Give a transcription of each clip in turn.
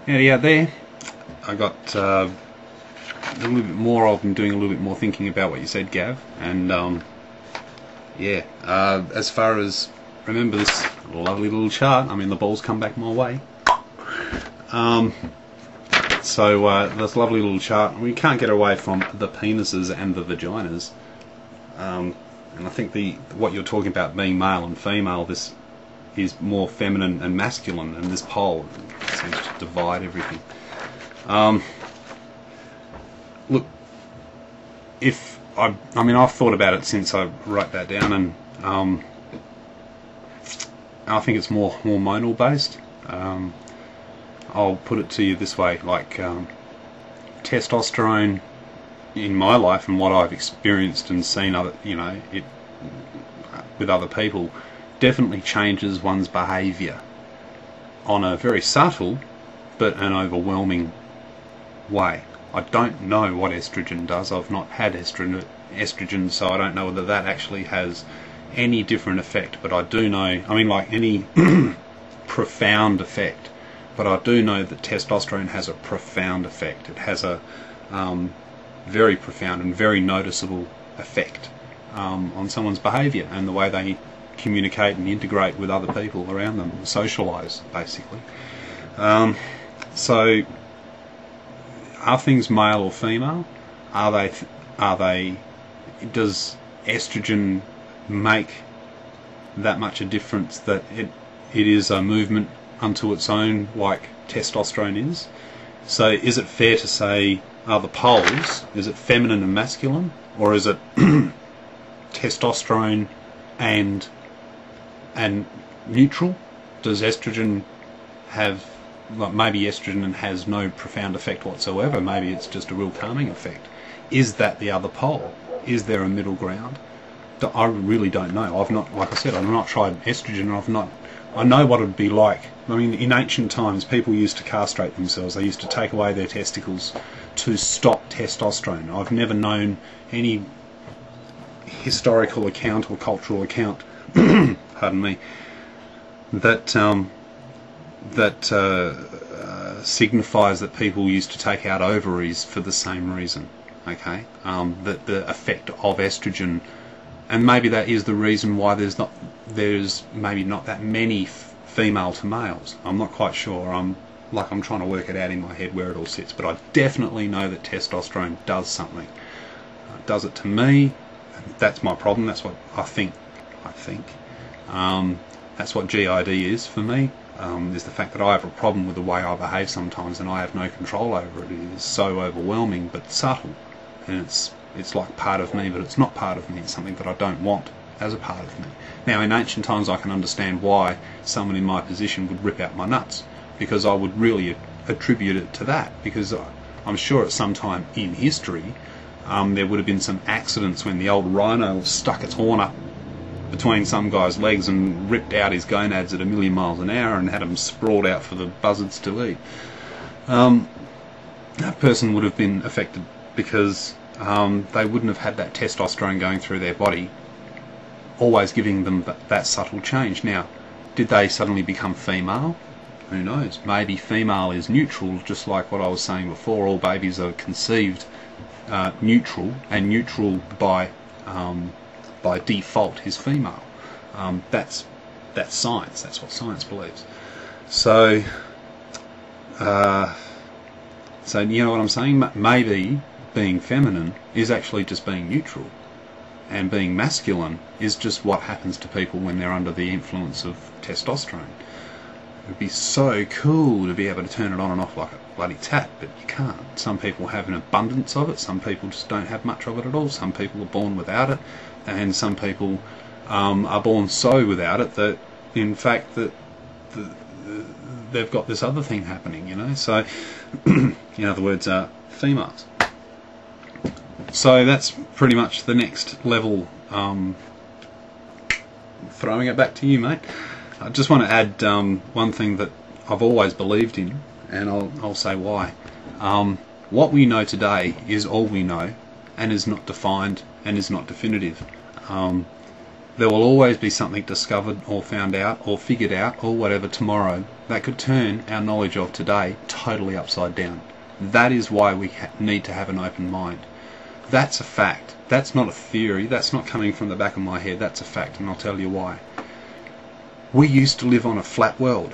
Howdy out there. I got a little bit more. I've been doing a little bit more thinking about what you said, Gav, and yeah. As far as remember this lovely little chart. I mean, the ball's come back my way. So this lovely little chart. We can't get away from the penises and the vaginas. And I think what you're talking about being male and female, this is more feminine and masculine, and this pole seems to divide everything. Look, I mean, I've thought about it since I wrote that down, and I think it's more hormonal based. I'll put it to you this way: like testosterone in my life and what I've experienced and seen other, with other people, definitely changes one's behaviour on a very subtle but an overwhelming way. I don't know what estrogen does. I've not had estrogen, so I don't know whether that actually has any different effect, but I do know, I mean, like any profound effect, but I do know that testosterone has a profound effect. It has a very profound and very noticeable effect on someone's behaviour and the way they communicate and integrate with other people around them, socialise basically. So, are things male or female? Are they? Does estrogen make that much a difference that it is a movement unto its own, like testosterone is? So, is it fair to say, are the poles? Is it feminine and masculine, or is it testosterone and neutral? Does estrogen have, like, maybe estrogen has no profound effect whatsoever, maybe it's just a real calming effect. Is that the other pole? Is there a middle ground? I really don't know. I've not, like I said, I've not tried estrogen. I know what it would be like. I mean, in ancient times, people used to castrate themselves. They used to take away their testicles to stop testosterone. I've never known any historical account or cultural account, pardon me, that signifies that people used to take out ovaries for the same reason. Okay, that the effect of estrogen, and maybe that is the reason why there's maybe not that many female to males. I'm not quite sure. I'm trying to work it out in my head where it all sits, but I definitely know that testosterone does something. It does it to me. That's my problem. That's what I think. That's what GID is for me. Is the fact that I have a problem with the way I behave sometimes, and I have no control over it. It is so overwhelming but subtle, and it's like part of me, but it's not part of me. It's something that I don't want as a part of me. Now, in ancient times, I can understand why someone in my position would rip out my nuts, because I would really attribute it to that, because I'm sure at some time in history there would have been some accidents when the old rhino stuck its horn up between some guy's legs and ripped out his gonads at 1,000,000 miles an hour and had them sprawled out for the buzzards to eat. That person would have been affected because they wouldn't have had that testosterone going through their body, always giving them that subtle change. Now, did they suddenly become female? Who knows? Maybe female is neutral, just like what I was saying before. All babies are conceived neutral, and neutral by default is female. That's science. That's what science believes. So you know what I'm saying? Maybe being feminine is actually just being neutral, and being masculine is just what happens to people when they're under the influence of testosterone. It would be so cool to be able to turn it on and off like a bloody tap, but you can't. Some people have an abundance of it, some people just don't have much of it at all. Some people are born without it, and some people are born so without it that, in fact, they've got this other thing happening, So, in other words, females. So that's pretty much the next level. Throwing it back to you, mate. I just want to add one thing that I've always believed in, and I'll say why. What we know today is all we know, and is not defined, and is not definitive. There will always be something discovered or found out or figured out or whatever tomorrow that could turn our knowledge of today totally upside down. That is why we need to have an open mind. That's a fact. That's not a theory. That's not coming from the back of my head. That's a fact, and I'll tell you why. We used to live on a flat world.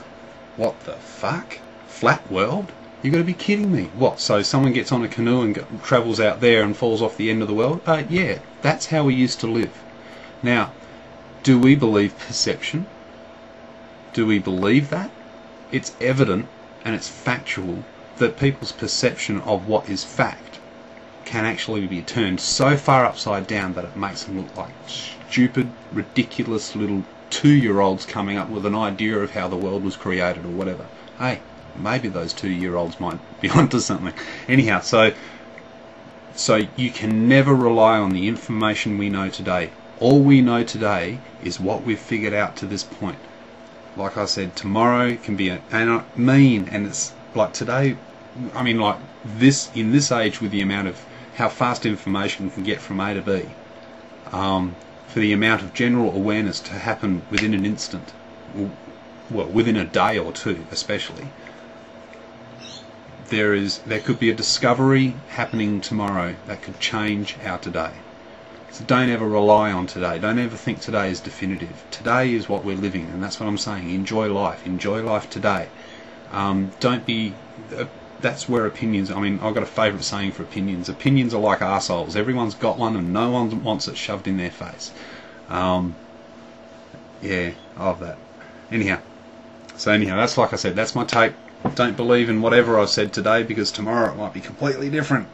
What the fuck? Flat world? You got to be kidding me. What, so someone gets on a canoe and travels out there and falls off the end of the world? Yeah, that's how we used to live. Now, do we believe perception? Do we believe that? It's evident and it's factual that people's perception of what is fact can actually be turned so far upside down that it makes them look like stupid, ridiculous little 2-year-olds coming up with an idea of how the world was created or whatever. Hey, maybe those 2-year-olds might be onto something. Anyhow, so you can never rely on the information we know today. All we know today is what we've figured out to this point. Like I said, tomorrow can be and it's like today, I mean, like this, in this age, with the amount of how fast information can get from A to B, for the amount of general awareness to happen within an instant, well, within a day or two especially, there could be a discovery happening tomorrow that could change our today. So don't ever rely on today. Don't ever think today is definitive. Today is what we're living, and that's what I'm saying. Enjoy life. Enjoy life today. Don't be... that's where opinions... I mean, I've got a favourite saying for opinions. Opinions are like arseholes. Everyone's got one and no one wants it shoved in their face. Yeah, I love that. Anyhow, that's, like I said, that's my take. Don't believe in whatever I've said today, because tomorrow it might be completely different.